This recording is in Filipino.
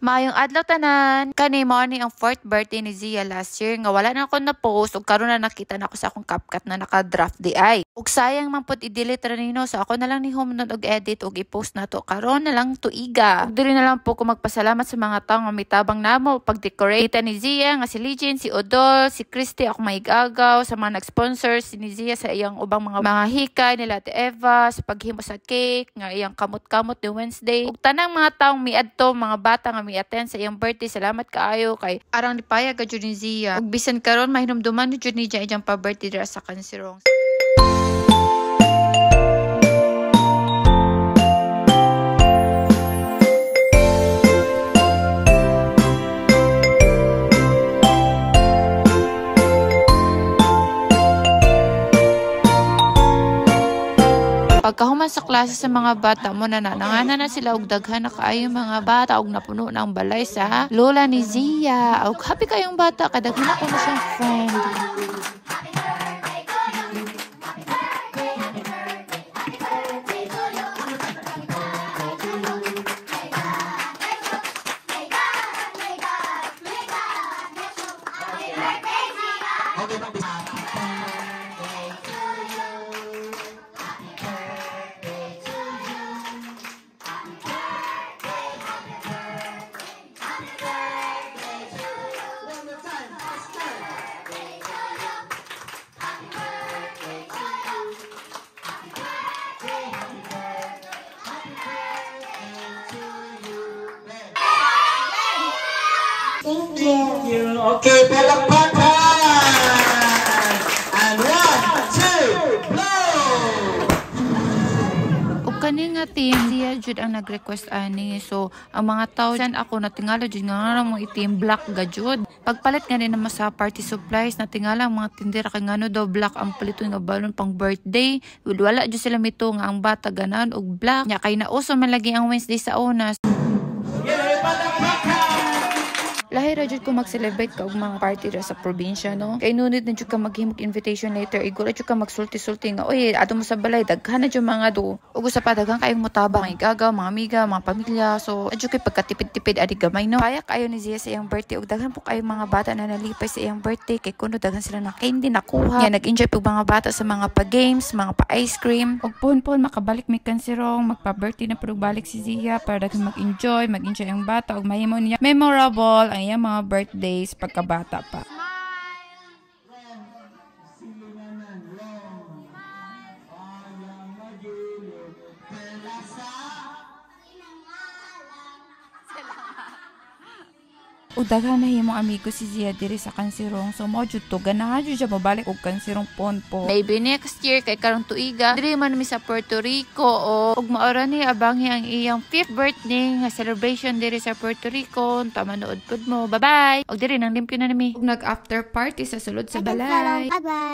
Maayong adlaw tanan. Kani mo ni ang 4th birthday ni Zia last year nga wala na ako na post ug karon na nakita na ako sa akong CapCut na naka-draft di ay. Ug sayang man pud i-delete ra nino so ako na lang ni humanod og edit ug i-post na to karon na lang tuiga. Ug diri na lang po ko magpasalamat sa mga tawo nga mitabang namo pag-decorate ni Zia nga si Legend, si Odol, si Christy ako maigagaw sa mga nag-sponsor si ni Zia sa iyang ubang mga hikay nila Ate Eva sa paghimo sa cake nga iyang kamot-kamot ni Wednesday. Ug tanang mga taong miadto mga bata nga mi-attend sa iyang birthday. Salamat kaayo kay arang lipaya ka jud ni Zia. Ug bisan karon mahinumduman ni jud ni Zia iyang pa-birthday dira sa Kansirong. Pagkahuman sa klase sa mga bata mo nanangana na sila og daghan na kaayo mga bata og napuno ng balay sa lola ni Zia. Og happy kayong bata kay daghan ako na siyang friend. Thank you. Okay, palakpakan! And 1, 2, blow! Ug kani nga team Zia jud ang nag-request ani. So ang mga tao dyan ako natingala jud nga mo itim black ga jud. Pagpalit nga din naman sa party supplies natingala ang mga tindera kay ngano daw black ang palito nga balon pang birthday. Wala jud sila mito nga ang bata ganan og black. Nya kay nauso man lagi ang Wednesday sa una. Lahi ra jud ko mag-celebrate ka og mga party ra sa probinsya no. Kay nunit na jud ka maghimok invitation letter, igura jud ka magsulti-sulti nga oy ato mo sa balay daghan na jud mga do. Ug sa padagang kayong motabang igagaw mga amiga, mga pamilya. So adyo kay pagkatipid-tipid adi gamay no. Kaya kayo ni Zia sa iyang birthday ug daghan po kayong mga bata na nalipay sa iyang birthday kay kuno daghan sila na candy nakuha. Nga nag-enjoy pug mga bata sa mga pa-games, mga pa-ice cream. Ug pon makabalik mi Kansirong, magpa-birthday na pud balik si Zia para daghan mag-enjoy ang bata ug mahimo niya memorable ang iyang mga birthdays pagkabata pa. O daghan na himong amigo si Zia diri sa Kansirong. So mo jud to ganahan jud siya mabalik og Kansirong Ponpo. Maybe next year kay karong tuiga diri man mi sa Puerto Rico o ug maora ni abangi ang iyang 5th birthday nga celebration diri sa Puerto Rico. Manood pud mo. Bye-bye. Og diri nang limpyo na nami. Ug nag after party sa sulod sa balay. Bye-bye.